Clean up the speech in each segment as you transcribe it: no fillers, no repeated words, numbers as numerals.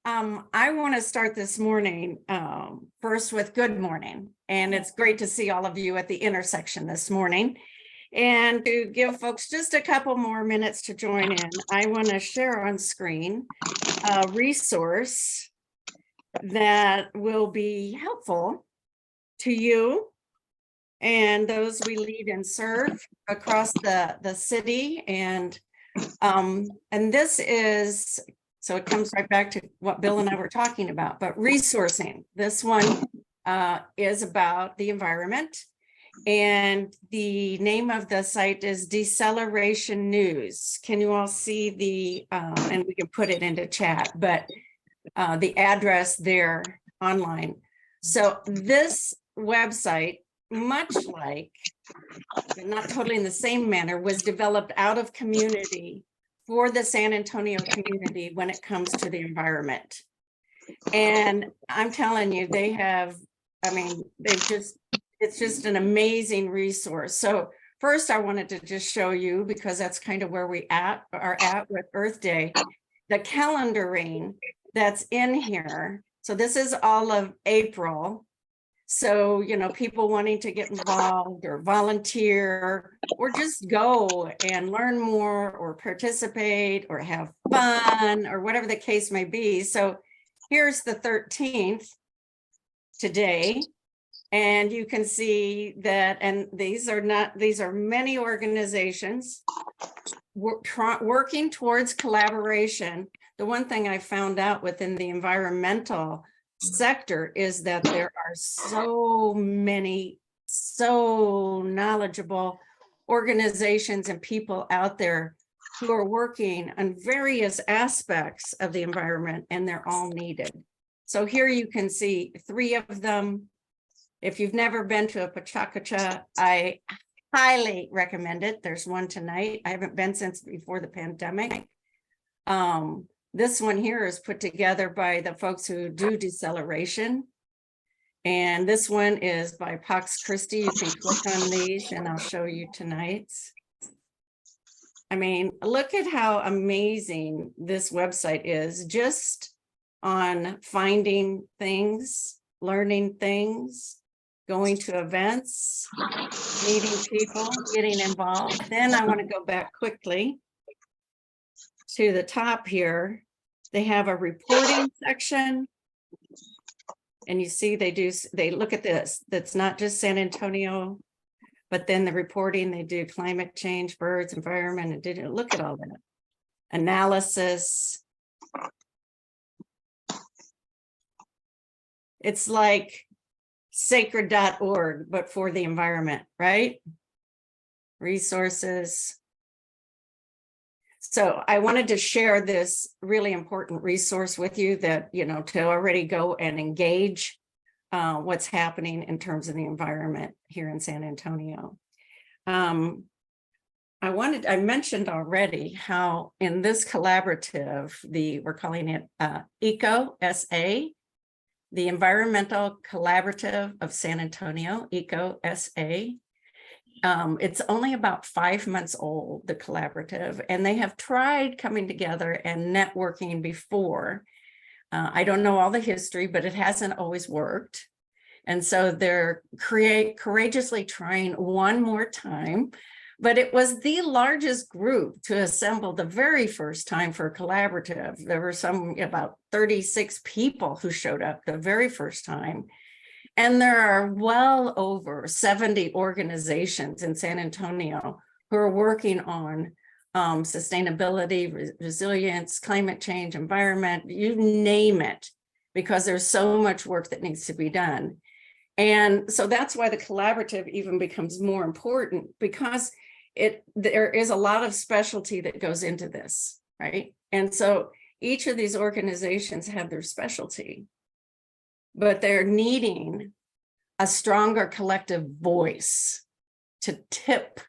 I want to start this morning first with good morning. And it's great to see all of you at the intersection this morning. And to give folks just a couple more minutes to join in, I want to share on screen a resource that will be helpful to you and those we lead and serve across the city. And this is, so it comes right back to what Bill and I were talking about, but resourcing. This one is about the environment. And the name of the site is Deceleration News. Can you all see the, and we can put it into chat, but the address there online. So this website, much like, but not totally in the same manner, was developed out of community for the San Antonio community when it comes to the environment. And I'm telling you, they have, I mean, it's just an amazing resource. So first I wanted to just show you, because that's kind of where we are at with Earth Day, the calendaring that's in here. So this is all of April. So, you know, people wanting to get involved or volunteer or just go and learn more or participate or have fun or whatever the case may be. So here's the 13th today. And you can see that, and these are many organizations working towards collaboration. The one thing I found out within the environmental sector is that there are so many, so knowledgeable organizations and people out there who are working on various aspects of the environment, and they're all needed. So here you can see 3 of them. If you've never been to a Pachacacha, I highly recommend it. There's one tonight. I haven't been since before the pandemic. This one here is put together by the folks who do deceleration. And this one is by Pax Christi. You can click on these and I'll show you tonight's. I mean, look at how amazing this website is, just on finding things, learning things, going to events, meeting people, getting involved. Then I want to go back quickly to the top here. They have a reporting section. And you see they look at this. That's not just San Antonio, but then the reporting, they do climate change, birds, environment, and digital. Look at all that. Analysis. It's like sacred.org, but for the environment, right? Resources. So I wanted to share this really important resource with you that, you know, to already go and engage what's happening in terms of the environment here in San Antonio. I mentioned already how in this collaborative, we're calling it EcoSA, the Environmental Collaborative of San Antonio, EcoSA. It's only about 5 months old, the collaborative, and they have tried coming together and networking before. I don't know all the history, but it hasn't always worked. And so they're courageously trying one more time, but it was the largest group to assemble the very first time for a collaborative. There were about 36 people who showed up the very first time. And there are well over 70 organizations in San Antonio who are working on sustainability, resilience, climate change, environment, you name it, because there's so much work that needs to be done. And so that's why the collaborative even becomes more important, because there is a lot of specialty that goes into this, right? And so each of these organizations have their specialty, but they're needing a stronger collective voice to tip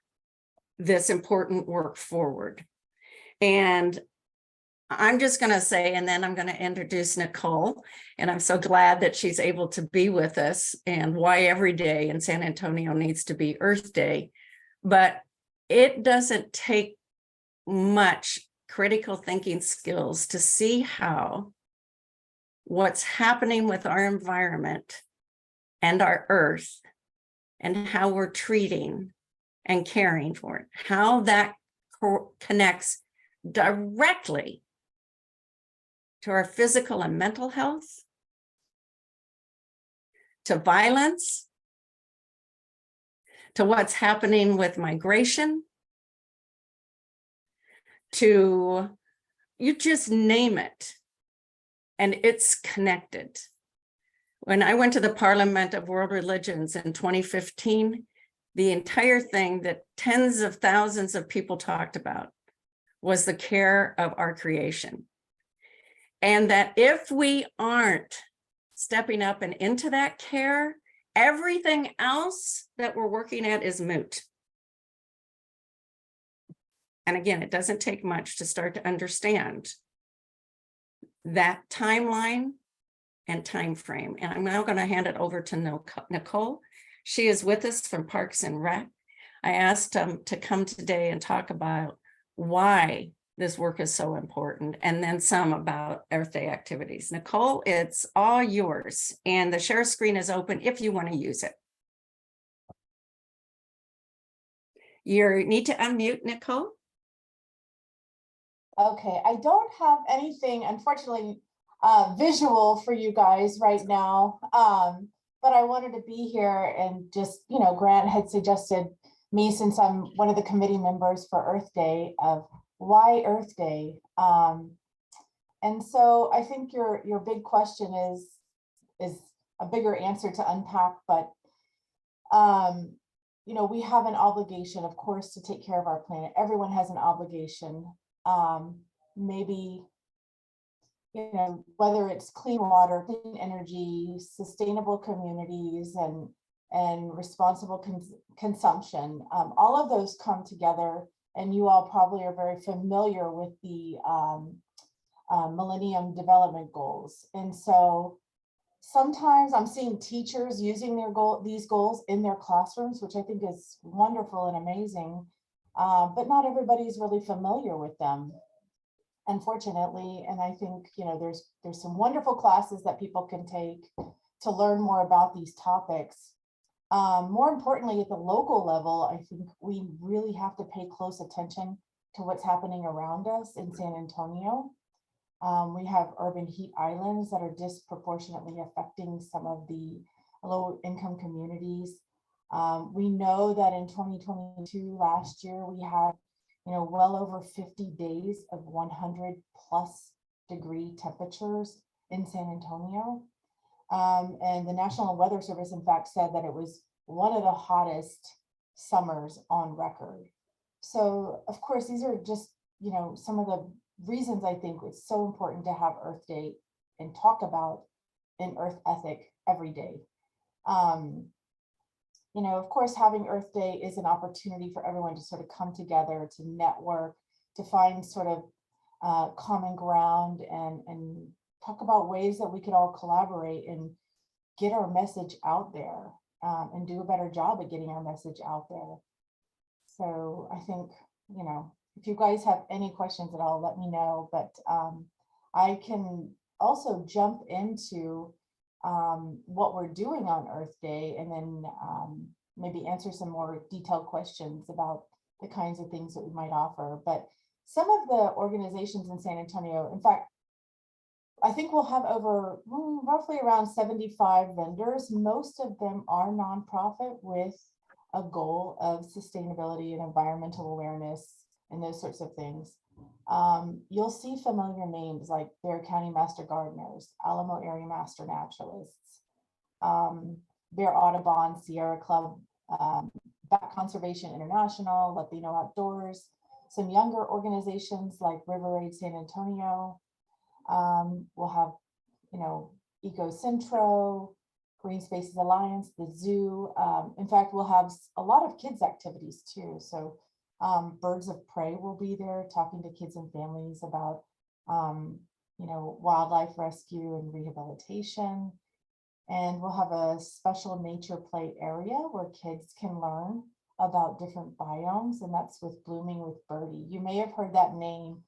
this important work forward. And I'm just going to say, and then I'm going to introduce Nicole, and I'm so glad that she's able to be with us, and why every day in San Antonio needs to be Earth Day. But it doesn't take much critical thinking skills to see how what's happening with our environment and our earth and how we're treating and caring for it, how that connects directly to our physical and mental health, to violence, to what's happening with migration, to you just name it, and it's connected. When I went to the Parliament of World Religions in 2015, the entire thing that tens of thousands of people talked about was the care of our creation. And that if we aren't stepping up and into that care, everything else that we're working at is moot. And again, it doesn't take much to start to understand that timeline and time frame. And I'm now going to hand it over to Nicole. She is with us from Parks and Rec. I asked to come today and talk about why this work is so important, and then some about Earth Day activities. Nicole, it's all yours, and the share screen is open if you want to use it. You need to unmute, Nicole. Okay, I don't have anything, unfortunately, visual for you guys right now, but I wanted to be here and just, Grant had suggested me, since I'm one of the committee members for Earth Day, of why Earth Day. And so I think your big question is a bigger answer to unpack, but we have an obligation, of course, to take care of our planet. Everyone has an obligation. Maybe, whether it's clean water, clean energy, sustainable communities, and responsible consumption, all of those come together. And you all probably are very familiar with the Millennium Development Goals. And so sometimes I'm seeing teachers using these goals in their classrooms, which I think is wonderful and amazing. But not everybody's really familiar with them, unfortunately. And I think, there's some wonderful classes that people can take to learn more about these topics. More importantly, at the local level, I think we really have to pay close attention to what's happening around us in San Antonio. We have urban heat islands that are disproportionately affecting some of the low-income communities. We know that in 2022, last year, we had, well over 50 days of 100+ degree temperatures in San Antonio. And the National Weather Service, in fact, said that it was one of the hottest summers on record. So, of course, these are just, some of the reasons I think it's so important to have Earth Day and talk about an Earth ethic every day. Of course, having Earth Day is an opportunity for everyone to sort of come together, to network, to find sort of common ground, and talk about ways that we could all collaborate and get our message out there, and do a better job at getting our message out there. So I think, if you guys have any questions at all, let me know. But I can also jump into what we're doing on Earth Day, and then maybe answer some more detailed questions about the kinds of things that we might offer. But some of the organizations in San Antonio, in fact, I think we'll have over roughly around 75 vendors. Most of them are nonprofit with a goal of sustainability and environmental awareness and those sorts of things. You'll see familiar names like Bear County Master Gardeners, Alamo Area Master Naturalists, Bear Audubon, Sierra Club, Bat Conservation International, Latino Outdoors, some younger organizations like River Aid San Antonio. We'll have, EcoCentro, Green Spaces Alliance, the zoo. In fact, we'll have a lot of kids activities too. So Birds of Prey will be there talking to kids and families about, wildlife rescue and rehabilitation. And we'll have a special nature play area where kids can learn about different biomes, and that's with Blooming with Birdie. You may have heard that name.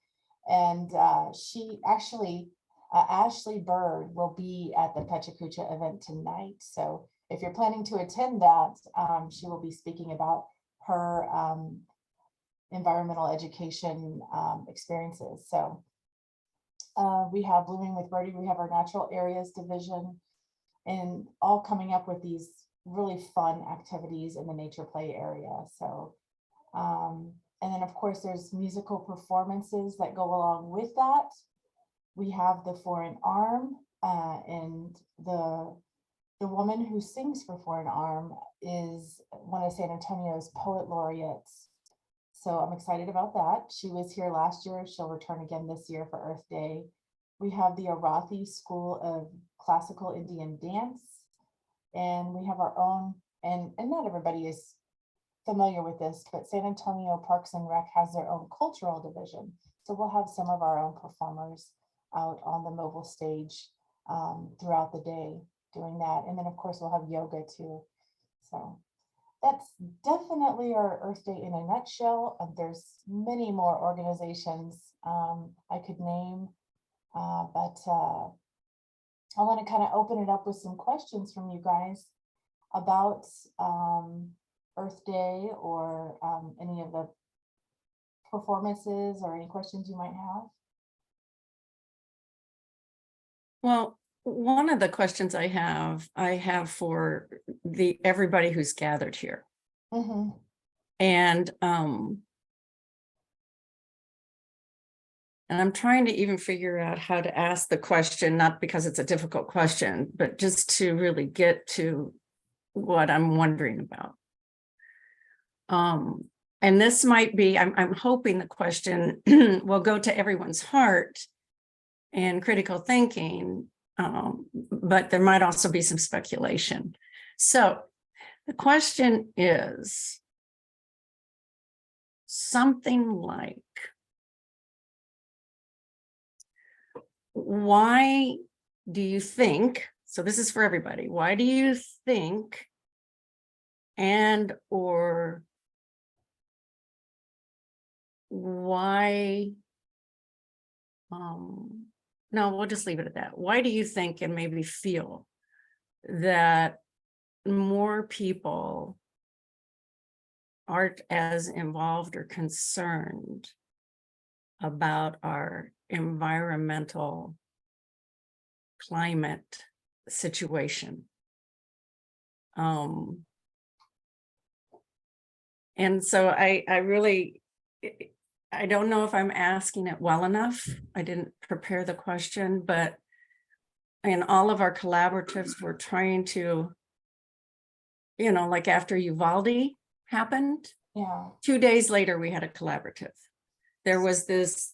And she actually Ashley Bird will be at the Pechacucha event tonight. So if you're planning to attend that, she will be speaking about her environmental education experiences. So we have Blooming with Birdie, we have our natural areas division, and all coming up with these really fun activities in the nature play area. So, and then of course there's musical performances that go along with that. We have the Foreign Arm, and the woman who sings for Foreign Arm is one of San Antonio's poet laureates. So I'm excited about that. She was here last year. She'll return again this year for Earth Day. We have the Arathi School of Classical Indian Dance, and we have our own, and not everybody is familiar with this, but San Antonio Parks and Rec has their own cultural division. So we'll have some of our own performers out on the mobile stage throughout the day doing that. And then of course we'll have yoga too. So that's definitely our Earth Day in a nutshell. There's many more organizations I could name, but I want to kind of open it up with some questions from you guys about Earth Day or any of the performances or any questions you might have. Well, one of the questions I have for everybody who's gathered here. Mm-hmm. And I'm trying to even figure out how to ask the question, not because it's a difficult question, but just to really get to what I'm wondering about. And this might be, I'm hoping the question will go to everyone's heart and critical thinking, but there might also be some speculation. So the question is something like, why do you think, so this is for everybody, why do you think and or why, no, we'll just leave it at that. Why do you think and maybe feel that more people aren't as involved or concerned about our environmental climate situation? And so I really, I don't know if I'm asking it well enough. I didn't prepare the question, but in all of our collaboratives, we're trying to, you know, like after Uvalde happened, Yeah. 2 days later, we had a collaborative. There was this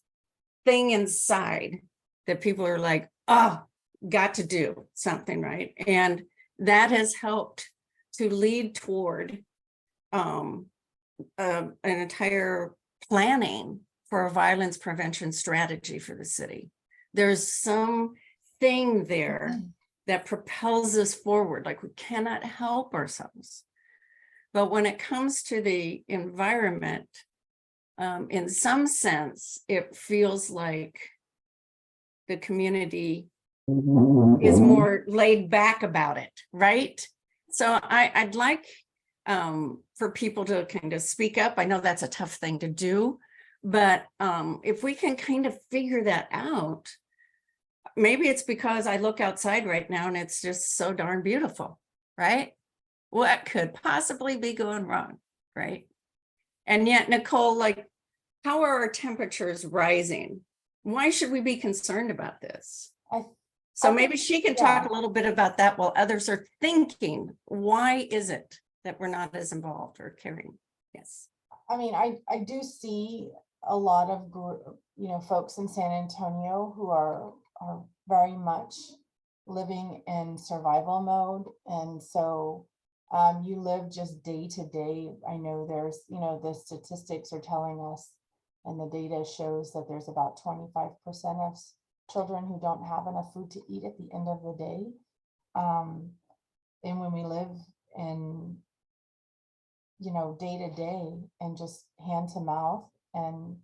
thing inside that people are like, oh, got to do something, right? And that has helped to lead toward an entire planning for a violence prevention strategy for the city. There's something there that propels us forward, like we cannot help ourselves. But when it comes to the environment, in some sense, it feels like the community is more laid back about it, right? So I'd like for people to kind of speak up. I know that's a tough thing to do, but if we can kind of figure that out, maybe it's because I look outside right now and it's just so darn beautiful, right? What could possibly be going wrong, right? And yet, Nicole, like, how are our temperatures rising? Why should we be concerned about this? So maybe she can talk a little bit about that while others are thinking, why is it that we're not as involved or caring? Yes. I mean, I do see a lot of, folks in San Antonio who are very much living in survival mode. And so you live just day to day. I know there's, the statistics are telling us, and the data shows that there's about 25% of children who don't have enough food to eat at the end of the day. And when we live in, day to day and just hand to mouth, and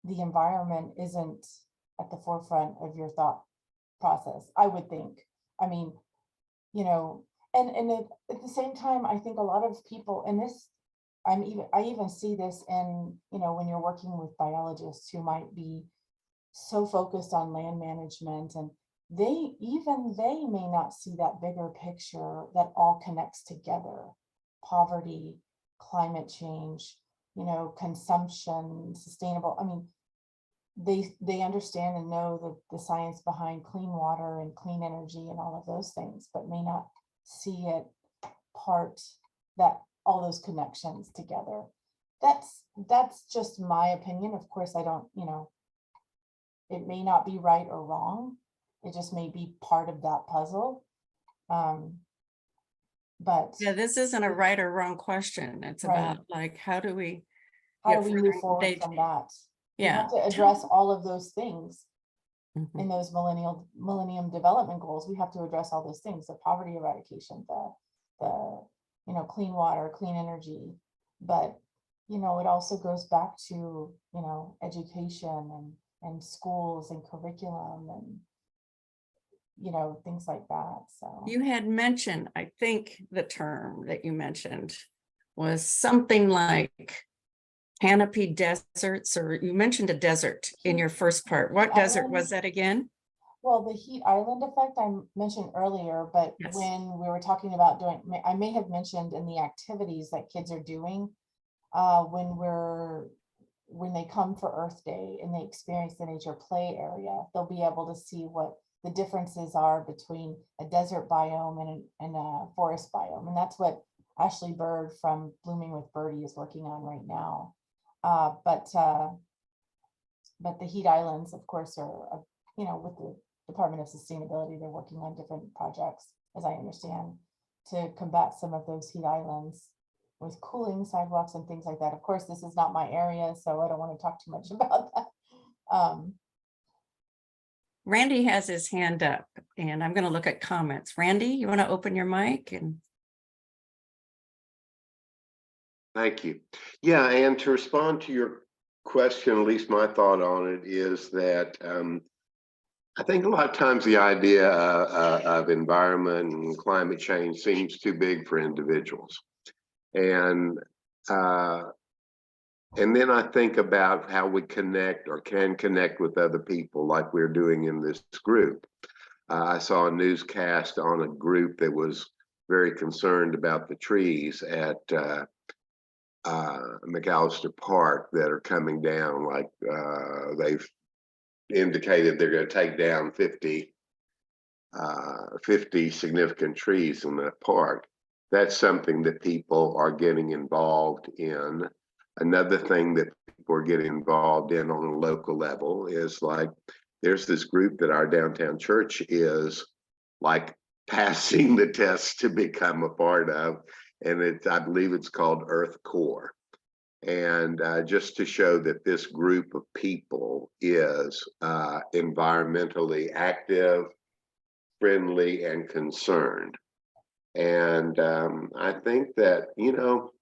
the environment isn't at the forefront of your thought process, I would think. I mean, you know, and at the same time, I think a lot of people, and this, I even see this in, you know, when you're working with biologists who might be so focused on land management, and they may not see that bigger picture that all connects together: poverty, climate change, you know, consumption, sustainable. I mean, they understand and know the science behind clean water and clean energy and all of those things, but may not see it part that all those connections together. That's just my opinion. Of course, I don't, you know, it may not be right or wrong. It just may be part of that puzzle. But Yeah, this isn't a right or wrong question. It's Right. about like, how do we how get do we further move forward engaged? from that? We Yeah. have to address all of those things Mhm. in those millennium development goals. We have to address all those things: the poverty eradication, the you know, clean water, clean energy. But you know, it also goes back to, you know, education and schools and curriculum and, you know, things like that. So You had mentioned, I think the term that you mentioned was something like canopy deserts, or you mentioned a desert in your first part. What desert was that again? well, the heat island effect I mentioned earlier, but Yes. when we were talking about doing, I may have mentioned in the activities that kids are doing when they come for Earth Day and they experience the nature play area, they'll be able to see what the differences are between a desert biome and a forest biome. And that's what Ashley Bird from Blooming with Birdie is working on right now. But the heat islands, of course, are, you know, with the Department of Sustainability, they're working on different projects, as I understand, to combat some of those heat islands with cooling sidewalks and things like that. Of course, this is not my area, so I don't want to talk too much about that. Randy has his hand up, and I'm going to look at comments. Randy, you want to open your mic? And thank you. Yeah, and to respond to your question, at least my thought on it is that I think a lot of times the idea of environment and climate change seems too big for individuals. And then I think about how we connect or can connect with other people like we're doing in this group. I saw a newscast on a group that was very concerned about the trees at McAllister Park that are coming down. Like they've indicated they're going to take down 50 significant trees in that park. That's something that people are getting involved in. Another thing that people are getting involved in on a local level is like, there's this group that our downtown church is like passing the test to become a part of. And I believe it's called Earth Core. And just to show that this group of people is environmentally active, friendly, and concerned. And I think that, you know,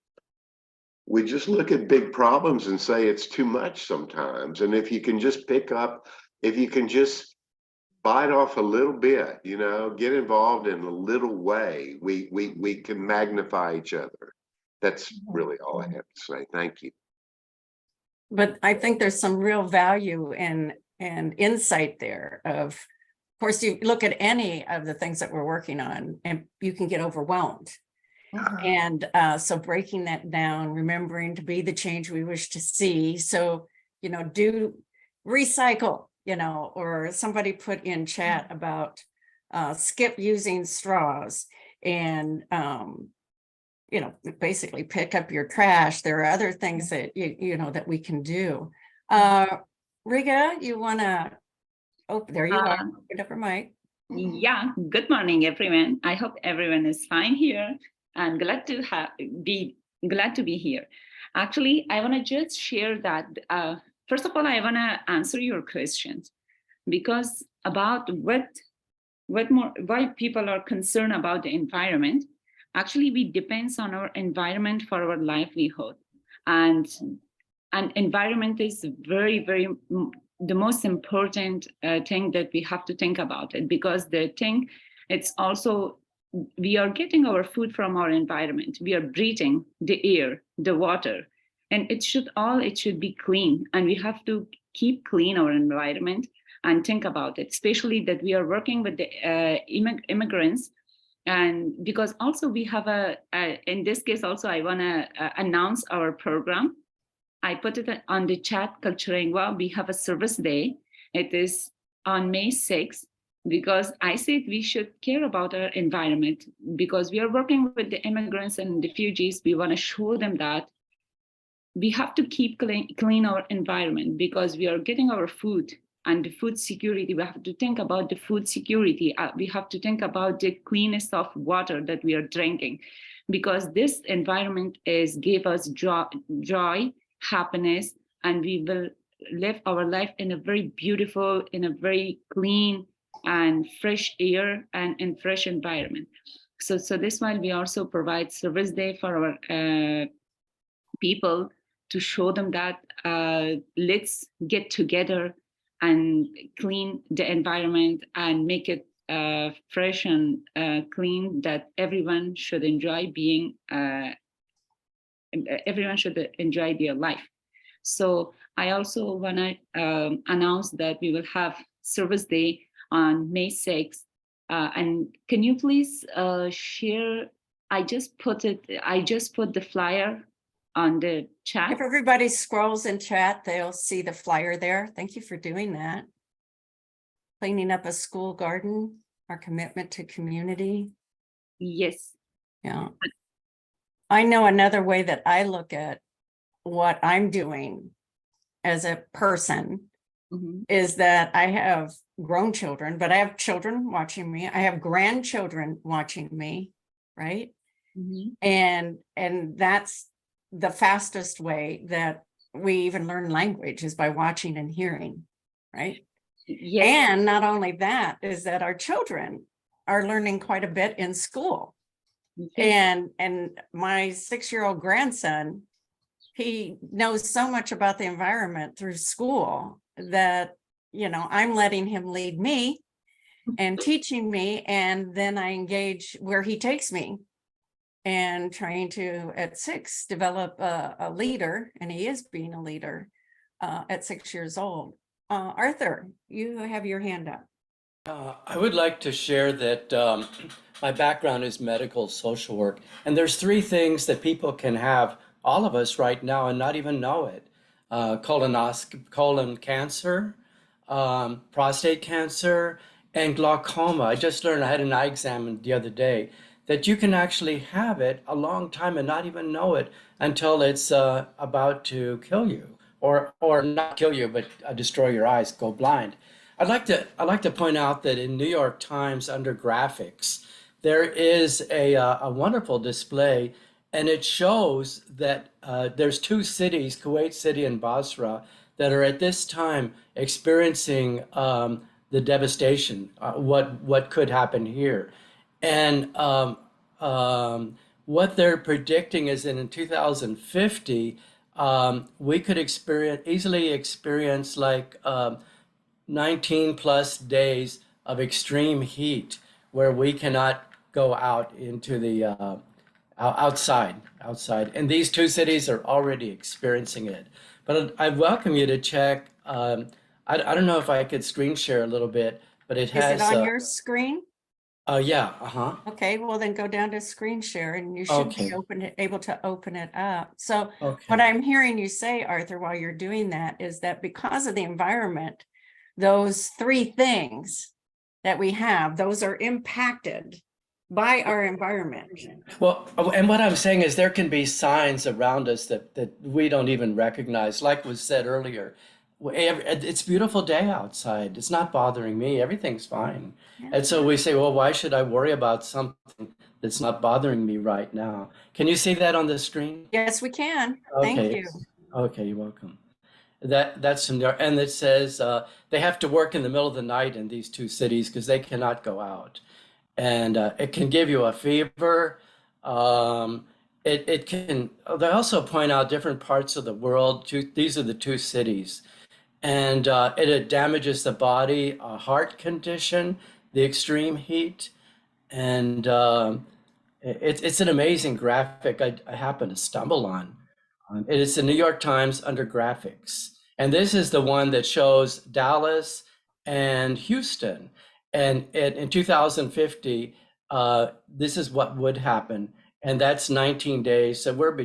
we just look at big problems and say it's too much sometimes. And if you can just if you can just bite off a little bit, you know, get involved in a little way, we can magnify each other. That's really all I have to say. Thank you. but I think there's some real value and insight there. Of course, you look at any of the things that we're working on and you can get overwhelmed. And so breaking that down, remembering to be the change we wish to see. So, you know, do recycle, you know, or somebody put in chat about skip using straws and, you know, basically pick up your trash. There are other things that, you know, that we can do. Riga, you want to, oh, there you are, open up your mic. Yeah, good morning, everyone. I hope everyone is fine here. I'm glad to be here. Actually, I want to just share that. First of all, I want to answer your questions because about why people are concerned about the environment. Actually, we depends on our environment for our livelihood, and environment is very, very the most important thing that we have to think about it, because the thing, it's also, we are getting our food from our environment. We are breathing the air, the water, and it should be clean. And we have to keep clean our environment and think about it, especially that we are working with the immigrants. And because also we have in this case also, I wanna announce our program. I put it on the chat, Culturengua. We have a service day. It is on May 6th, because I said we should care about our environment, because we are working with the immigrants and refugees. We want to show them that we have to keep clean our environment, because we are getting our food and the food security. We have to think about the food security. We have to think about the cleanest of water that we are drinking, because this environment give us joy, happiness, and we will live our life in a very beautiful, in a very clean and fresh air and in fresh environment. So this one, we also provide service day for our people, to show them that let's get together and clean the environment and make it fresh and clean, that everyone should enjoy being, everyone should enjoy their life. So I also want to announce that we will have service day on May 6th. And can you please share? I just put the flyer on the chat. If everybody scrolls in chat, they'll see the flyer there. Thank you for doing that. Cleaning up a school garden, our commitment to community. Yes. Yeah. I know another way that I look at what I'm doing as a person is that I have grown children, but I have children watching me. I have grandchildren watching me, right? And that's the fastest way that we even learn language, is by watching and hearing, right? Yes. And not only that, is that our children are learning quite a bit in school. Yes. And my 6-year-old grandson, he knows so much about the environment through school that, you know, I'm letting him lead me and teaching me, and then I engage where he takes me, and trying to, at 6, develop a leader, and he is being a leader at 6 years old. Arthur, you have your hand up. I would like to share that my background is medical social work, and there's 3 things that people can have, all of us right now, and not even know it. Colon cancer, prostate cancer, and glaucoma. I just learned, I had an eye exam the other day, that you can actually have it a long time and not even know it until it's about to kill you, or not kill you, but destroy your eyes, go blind. I'd like to point out that in New York Times, under graphics, there is a wonderful display, and it shows that there's 2 cities, Kuwait City and Basra, that are at this time experiencing the devastation, what could happen here. And what they're predicting is that in 2050, we could easily experience like 19 plus days of extreme heat, where we cannot go out into the outside. And these 2 cities are already experiencing it. But I welcome you to check. I don't know if I could screen share a little bit, but it has. Is it on your screen? Yeah. Okay, well then go down to screen share, and you should Okay. be able to open it up. So Okay. what I'm hearing you say, Arthur, while you're doing that, is that because of the environment, those 3 things that we have, those are impacted by our environment. Well, and what I'm saying is there can be signs around us that we don't even recognize. Like was said earlier, it's a beautiful day outside. It's not bothering me. Everything's fine. And so we say, well, why should I worry about something that's not bothering me right now? Can you see that on the screen? Yes, we can. Thank Okay. you. Okay, you're welcome. That's from there, and it says they have to work in the middle of the night in these 2 cities because they cannot go out, and it can give you a fever. It can. They also point out different parts of the world. These are the 2 cities, and it damages the body, a heart condition, the extreme heat, and it's an amazing graphic I happened to stumble on. It is the New York Times under graphics. And this is the one that shows Dallas and Houston. And in 2050, this is what would happen. And that's 19 days. So we're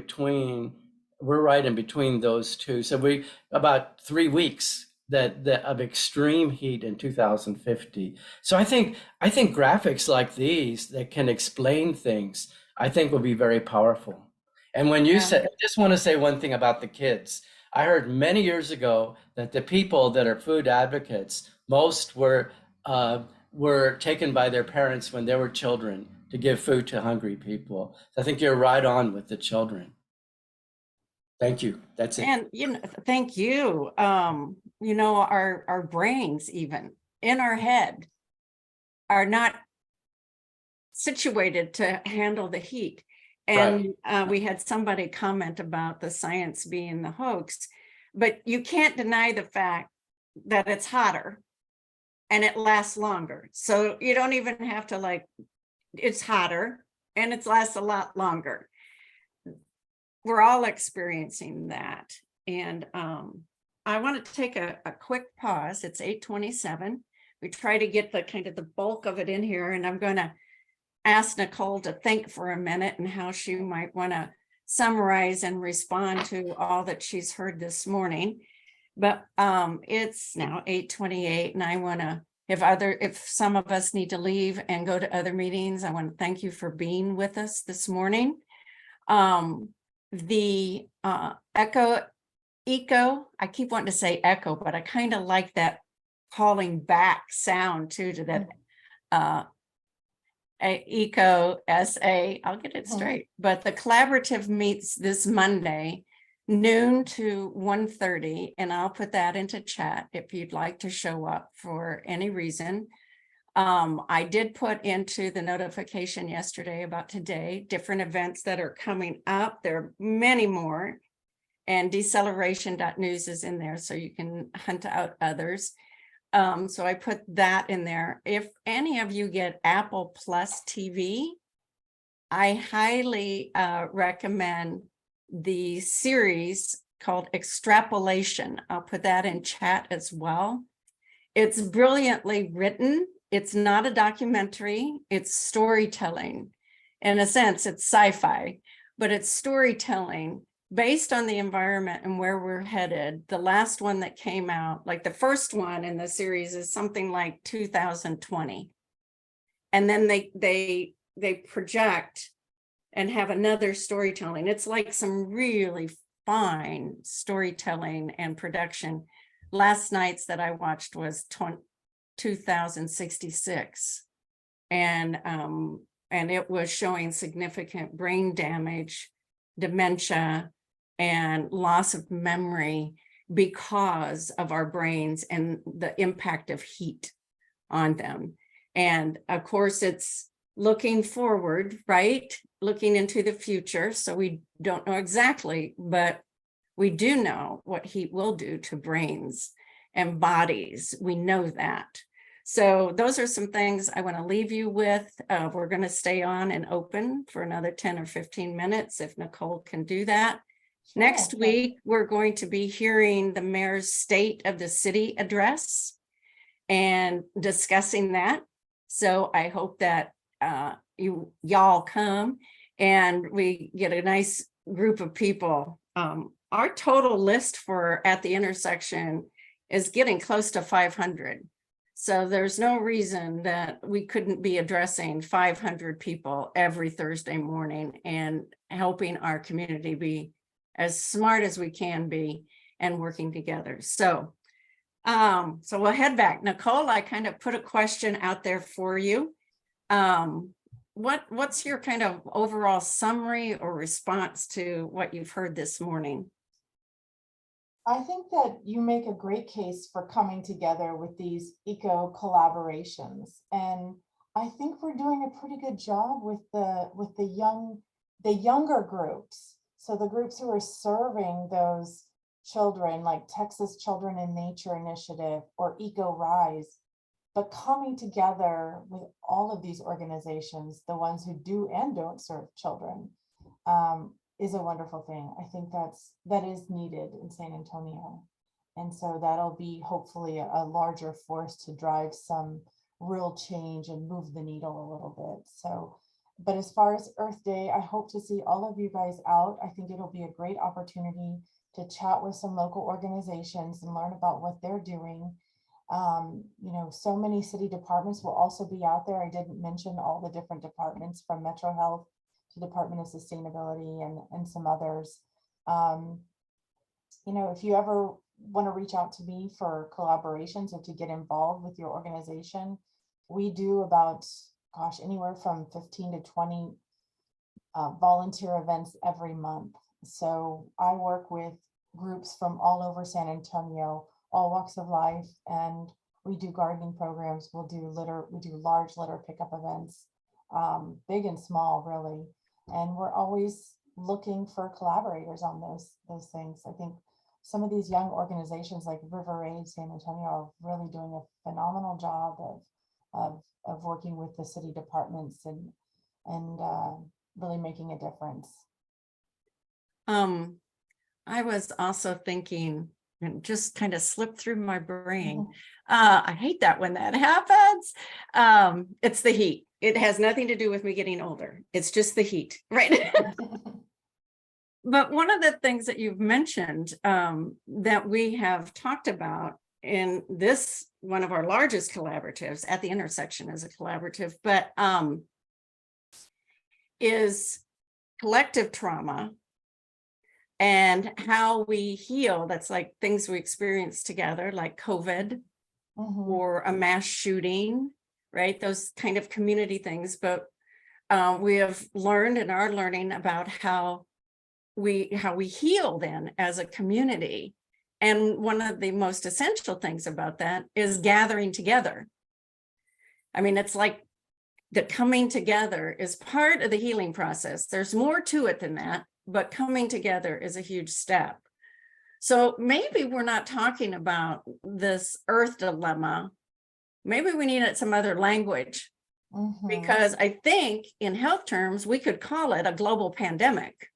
right in between those two. So we about 3 weeks that of extreme heat in 2050. So I think graphics like these that can explain things, I think will be very powerful. And when you Yeah. said, I just want to say one thing about the kids. I heard many years ago that the people that are food advocates, most were taken by their parents when they were children to give food to hungry people. So I think you're right on with the children. Thank you. That's it. And, thank you. Our brains even in our head are not situated to handle the heat. And we had somebody comment about the science being the hoax, but you can't deny the fact that it's hotter and it lasts longer. So you don't even have to it's hotter and it lasts a lot longer. We're all experiencing that. And I want to take a quick pause. It's 8:27. We try to get the bulk of it in here, and I'm going to ask Nicole to think for a minute and how she might want to summarize and respond to all that she's heard this morning. But it's now 8:28, and I want to, if some of us need to leave and go to other meetings, I want to thank you for being with us this morning. The eco, I keep wanting to say echo, but I kind of like that calling back sound too, to that EcoSA, I'll get it straight, but the collaborative meets this Monday, noon to 1:30, and I'll put that into chat if you'd like to show up for any reason. I did put into the notification yesterday about today, different events that are coming up. There are many more, and deceleration.news is in there, so you can hunt out others. So I put that in there. If any of you get Apple Plus TV, I highly recommend the series called Extrapolation. I'll put that in chat as well. It's brilliantly written. It's not a documentary, it's storytelling. In a sense, it's sci-fi, but it's storytelling based on the environment and where we're headed. The last one that came out, like the first one in the series, is something like 2020. And then they project and have another storytelling. It's like some really fine storytelling and production. Last night's that I watched was 2066. And it was showing significant brain damage, dementia, and loss of memory because of our brains and the impact of heat on them. And of course, it's looking forward, right? Looking into the future. So we don't know exactly, but we do know what heat will do to brains and bodies. We know that. So those are some things I want to leave you with. We're going to stay on and open for another 10 or 15 minutes if Nicole can do that. Sure, Next sure. week, we're going to be hearing the mayor's State of the City address and discussing that. So I hope that y'all come and we get a nice group of people. Our total list for At the Intersection is getting close to 500. So there's no reason that we couldn't be addressing 500 people every Thursday morning and helping our community be as smart as we can be and working together. So we'll head back. Nicole, I kind of put a question out there for you. What's your kind of overall summary or response to what you've heard this morning? I think that you make a great case for coming together with these eco collaborations. And I think we're doing a pretty good job with the younger groups. So the groups who are serving those children like Texas Children in Nature Initiative or Eco Rise, but coming together with all of these organizations, the ones who do and don't serve children, is a wonderful thing. I think that is needed in San Antonio. And so that'll be hopefully a larger force to drive some real change and move the needle a little bit. So, but as far as Earth Day, I hope to see all of you guys out. I think it'll be a great opportunity to chat with some local organizations and learn about what they're doing. You know, so many city departments will also be out there. I didn't mention all the different departments, from Metro Health to Department of Sustainability and some others. You know, if you ever want to reach out to me for collaborations or to get involved with your organization, we do about, gosh, anywhere from 15 to 20 volunteer events every month. So I work with groups from all over San Antonio, all walks of life, and we do gardening programs. We do large litter pickup events, big and small, really. And we're always looking for collaborators on those things. I think some of these young organizations like River Aid San Antonio are really doing a phenomenal job of working with the city departments and really making a difference. I was also thinking, and just kind of slipped through my brain. Mhm. I hate that when that happens. It's the heat. It has nothing to do with me getting older. It's just the heat, right? But one of the things that you've mentioned that we have talked about in this, one of our largest collaboratives at the intersection as a collaborative, but is collective trauma and how we heal. That's like things we experience together, like COVID or a mass shooting, right? Those kind of community things. But we have learned and are learning about how we heal then as a community. And one of the most essential things about that is gathering together. I mean, it's like the coming together is part of the healing process. There's more to it than that, but coming together is a huge step. So maybe we're not talking about this earth dilemma. Maybe we need some other language, because I think in health terms, we could call it a global pandemic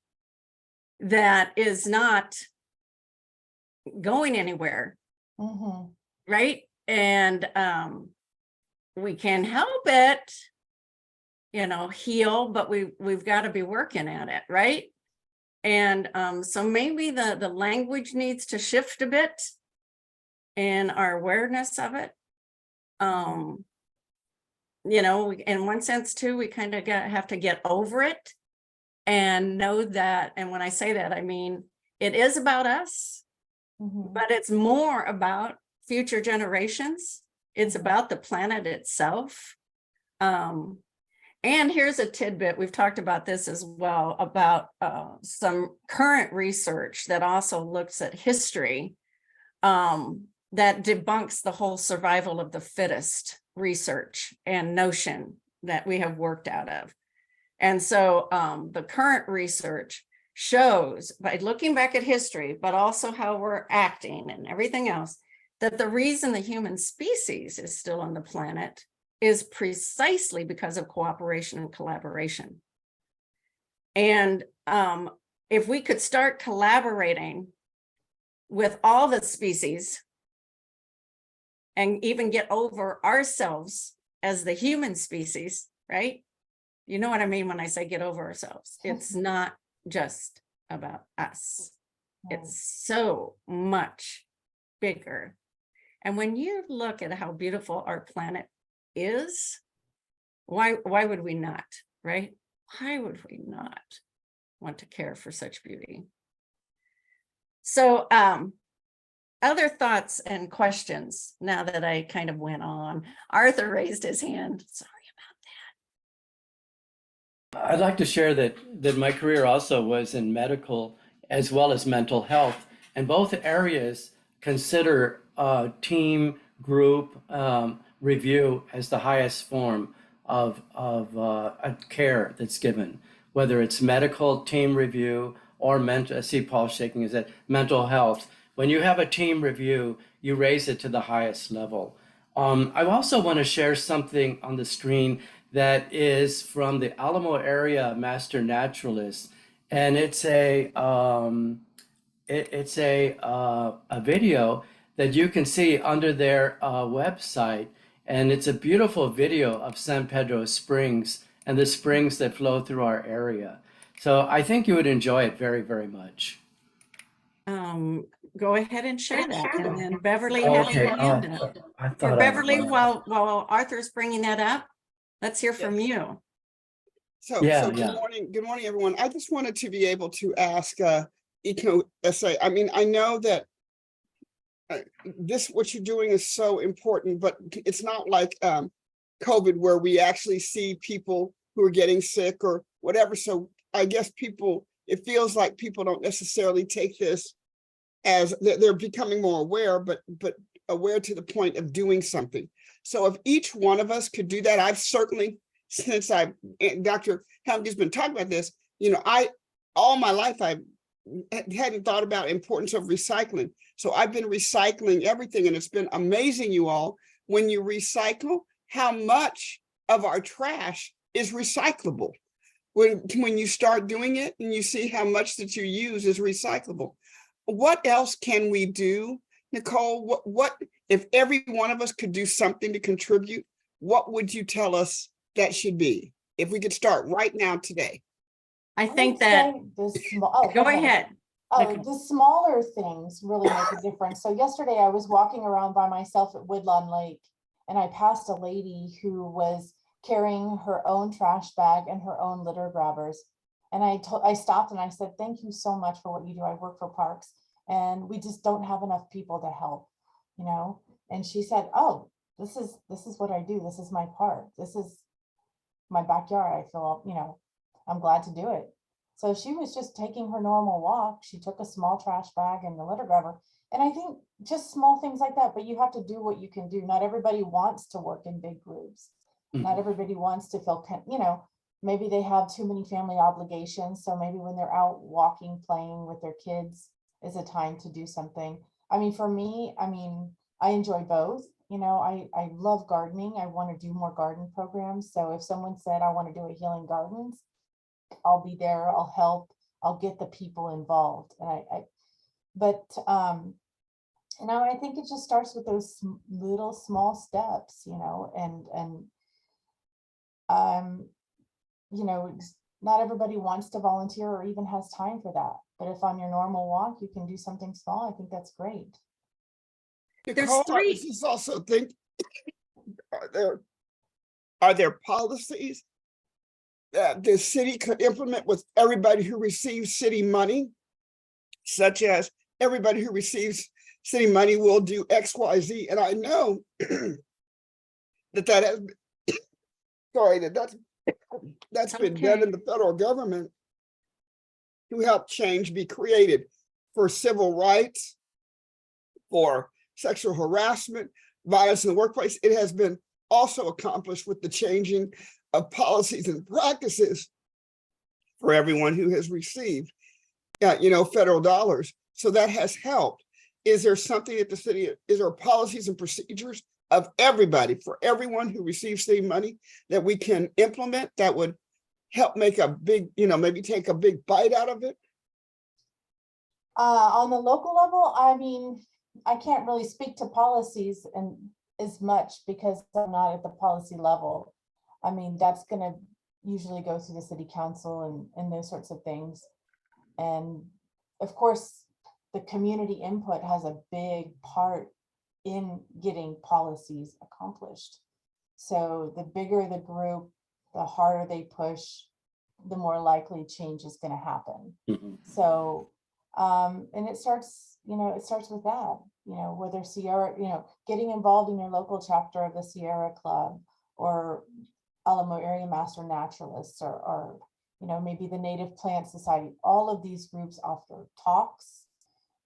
that is not going anywhere, right? And we can help it, you know, heal, but we've got to be working at it, right? And so maybe the language needs to shift a bit in our awareness of it. You know, in one sense too, we kind of have to get over it and know that, and when I say that, I mean, it is about us, but it's more about future generations. It's about the planet itself. And here's a tidbit, we've talked about this as well, about some current research that also looks at history that debunks the whole survival of the fittest research and notion that we have worked out of. And so the current research shows, by looking back at history, but also how we're acting and everything else, that the reason the human species is still on the planet is precisely because of cooperation and collaboration. And if we could start collaborating with all the species and even get over ourselves as the human species, right? You know what I mean when I say get over ourselves. It's not just about us. It's so much bigger. And when you look at how beautiful our planet is, why would we not, right? Why would we not want to care for such beauty? So other thoughts and questions now that I kind of went on. Arthur raised his hand. Sorry about I'd like to share that my career also was in medical as well as mental health, and both areas consider team group review as the highest form of care that's given, whether it's medical team review or mental. I see Paul shaking his head. Mental health, when you have a team review, you raise it to the highest level. I also want to share something on the screen that is from the Alamo area master naturalist, and it's a video that you can see under their website, and it's a beautiful video of San Pedro Springs and the springs that flow through our area. So I think you would enjoy it very, very much. Go ahead and share that. And then Beverly has Okay. her hand up. I Or thought Beverly, while Arthur's bringing that up, let's hear from you. So Yeah, good yeah. morning, everyone. I just wanted to be able to ask EcoSA. I mean, I know that what you're doing is so important, but it's not like COVID where we actually see people who are getting sick or whatever. So I guess it feels like people don't necessarily take this as they're becoming more aware, but aware to the point of doing something. So if each one of us could do that, I've certainly, since Dr. Helmke's been talking about this, all my life I hadn't thought about importance of recycling. So I've been recycling everything, and it's been amazing, you all, when you recycle, how much of our trash is recyclable. When you start doing it and you see how much that you use is recyclable. What else can we do, Nicole? What if every one of us could do something to contribute? What would you tell us that should be? If we could start right now today. I think would that, say the small. go ahead. Oh, Nicole. the smaller things really make a difference. So yesterday I was walking around by myself at Woodlawn Lake, and I passed a lady who was carrying her own trash bag and her own litter grabbers. And I stopped and I said, "Thank you so much for what you do. I work for parks and we just don't have enough people to help, And she said, "Oh, this is what I do. This is my part. This is my backyard. I feel, I'm glad to do it." So she was just taking her normal walk. She took a small trash bag and the litter grabber. And I think just small things like that, but you have to do what you can do. Not everybody wants to work in big groups. Not everybody wants to feel, maybe they have too many family obligations. So maybe when they're out walking, playing with their kids is a time to do something. I mean, for me, I enjoy both. I love gardening. I want to do more garden programs. So if someone said, "I want to do a healing gardens," I'll be there, I'll help, I'll get the people involved. And I think it just starts with those little small steps, not everybody wants to volunteer or even has time for that. But if on your normal walk, you can do something small, I think that's great. There's Nicole, I three. was just also think, are there policies that the city could implement with everybody who receives city money, such as everybody who receives city money will do X, Y, Z? And I know that's been done in the federal government to help change be created for civil rights, for sexual harassment, violence in the workplace. It has been also accomplished with the changing of policies and practices for everyone who has received, federal dollars. So that has helped. Is there something at the city, is there policies and procedures of everybody, for everyone who receives city money, that we can implement that would help make a big, maybe take a big bite out of it? On the local level, I can't really speak to policies and as much because I'm not at the policy level. That's going to usually go through the city council and those sorts of things. And of course, the community input has a big part in getting policies accomplished. So the bigger the group, the harder they push, the more likely change is going to happen. So, and it starts with that, whether Sierra, getting involved in your local chapter of the Sierra Club or Alamo Area Master Naturalists or maybe the Native Plant Society. All of these groups offer talks,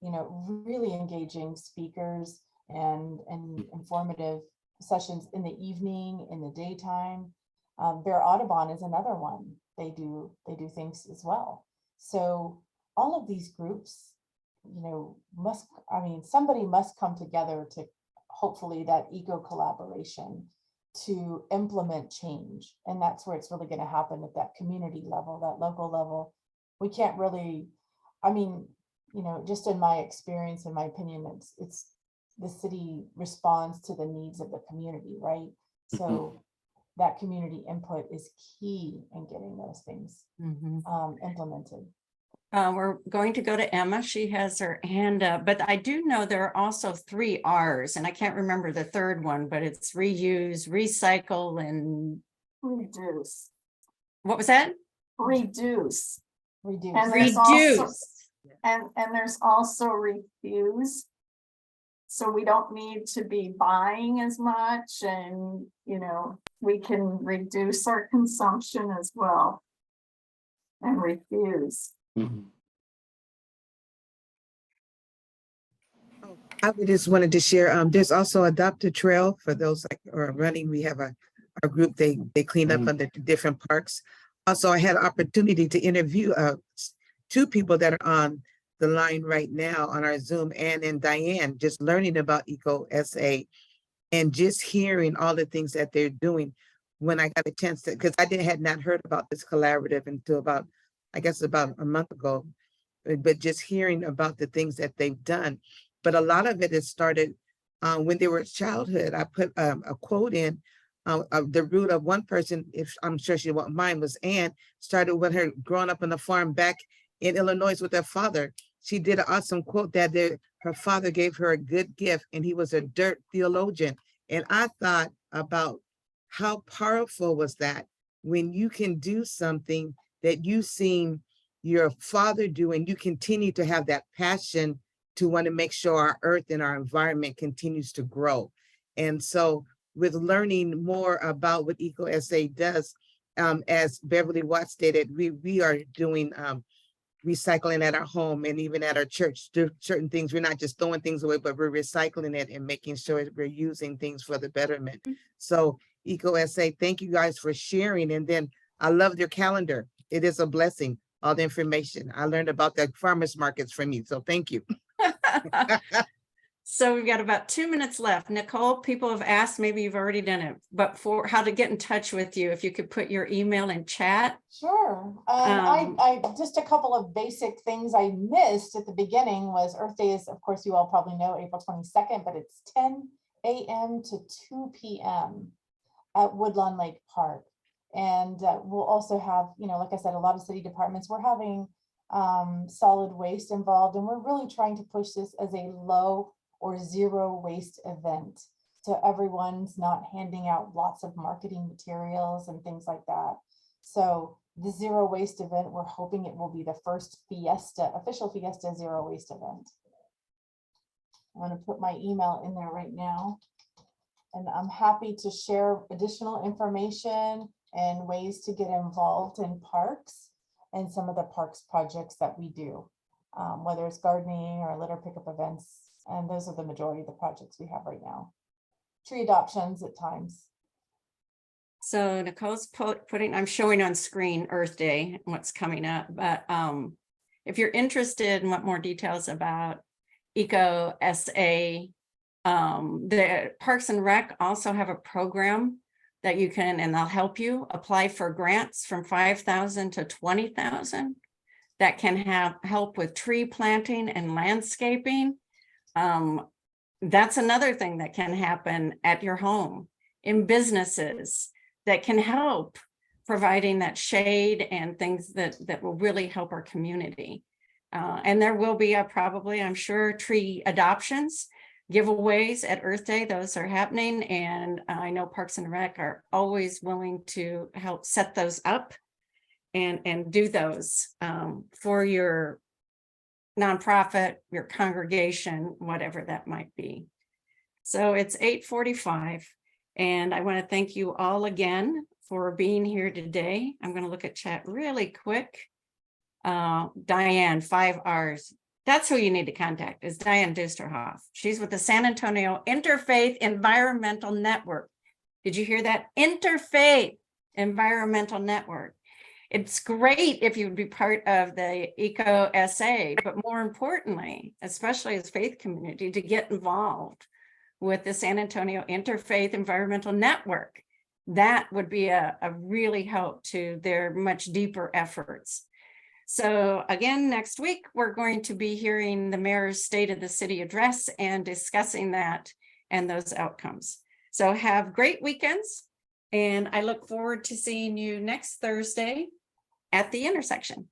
really engaging speakers and informative sessions in the evening, in the daytime. Bear Audubon is another one. They do things as well. So all of these groups somebody must come together to hopefully that eco collaboration to implement change. And that's where it's really going to happen at that community level, that local level. We can't really, just in my experience, in my opinion, it's the city responds to the needs of the community, right? So that community input is key in getting those things implemented. We're going to go to Emma. She has her hand up, but I do know there are also 3 R's, and I can't remember the third one, but it's reuse, recycle, and reduce. What was that? Reduce. Reduce. And there's also, Reduce. and there's also refuse. So we don't need to be buying as much, and we can reduce our consumption as well. And refuse. I just wanted to share, there's also Adopt a Trail for those like who are running. We have a group, they clean up on the different parks. Also, I had an opportunity to interview 2 people that are on the line right now on our Zoom, Ann and Diane, just learning about EcoSA and just hearing all the things that they're doing. When I got a chance to, because I had not heard about this collaborative until about a month ago, but just hearing about the things that they've done. But a lot of it has started when they were childhood. I put a quote in the root of one person, if I'm sure she won't mind, was Ann, started with her growing up on the farm back in Illinois with her father. She did an awesome quote that her father gave her a good gift and he was a dirt theologian. And I thought about how powerful was that when you can do something that you've seen your father do and you continue to have that passion to want to make sure our earth and our environment continues to grow. And so with learning more about what EcoSA does, as Beverly Watts stated, we are doing recycling at our home and even at our church. There are certain things, we're not just throwing things away, but we're recycling it and making sure that we're using things for the betterment. So EcoSA, thank you guys for sharing. And then I love your calendar. It is a blessing, all the information. I learned about the farmers markets from you, so thank you. So we've got about 2 minutes left. Nicole, people have asked, maybe you've already done it, but for how to get in touch with you, if you could put your email in chat. Sure. I just a couple of basic things I missed at the beginning was Earth Day is, of course, you all probably know, April 22nd, but it's 10 a.m. to 2 p.m. at Woodlawn Lake Park. And we'll also have, like I said, a lot of city departments, we're having solid waste involved, and we're really trying to push this as a low or zero waste event. So everyone's not handing out lots of marketing materials and things like that. So the zero waste event, we're hoping it will be the first official Fiesta zero waste event. I'm going to put my email in there right now. And I'm happy to share additional information and ways to get involved in parks and some of the parks projects that we do, whether it's gardening or litter pickup events. And those are the majority of the projects we have right now. Tree adoptions at times. So Nicole's putting, I'm showing on screen Earth Day, what's coming up, but if you're interested in what more details about EcoSA, the Parks and Rec also have a program that you can, and they'll help you apply for grants from 5,000 to 20,000 that can help with tree planting and landscaping. That's another thing that can happen at your home, in businesses, that can help providing that shade and things that will really help our community. And there will be probably, I'm sure, tree adoptions, giveaways at Earth Day. Those are happening. And I know Parks and Rec are always willing to help set those up and do those for your nonprofit, your congregation, whatever that might be. So it's 8:45, and I want to thank you all again for being here today. I'm going to look at chat really quick. Diane, 5 R's. That's who you need to contact, is Diane Dusterhoff. She's with the San Antonio Interfaith Environmental Network. Did you hear that? Interfaith Environmental Network. It's great if you'd be part of the EcoSA, but more importantly, especially as faith community, to get involved with the San Antonio Interfaith Environmental Network. That would be a really help to their much deeper efforts. So again, next week, we're going to be hearing the mayor's State of the City address and discussing that and those outcomes. So have great weekends. And I look forward to seeing you next Thursday at the intersection.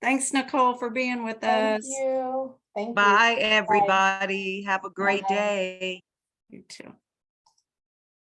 Thanks, Nicole, for being with Thank us. you. Thank you. Bye, everybody. Have a great Bye. day. You too.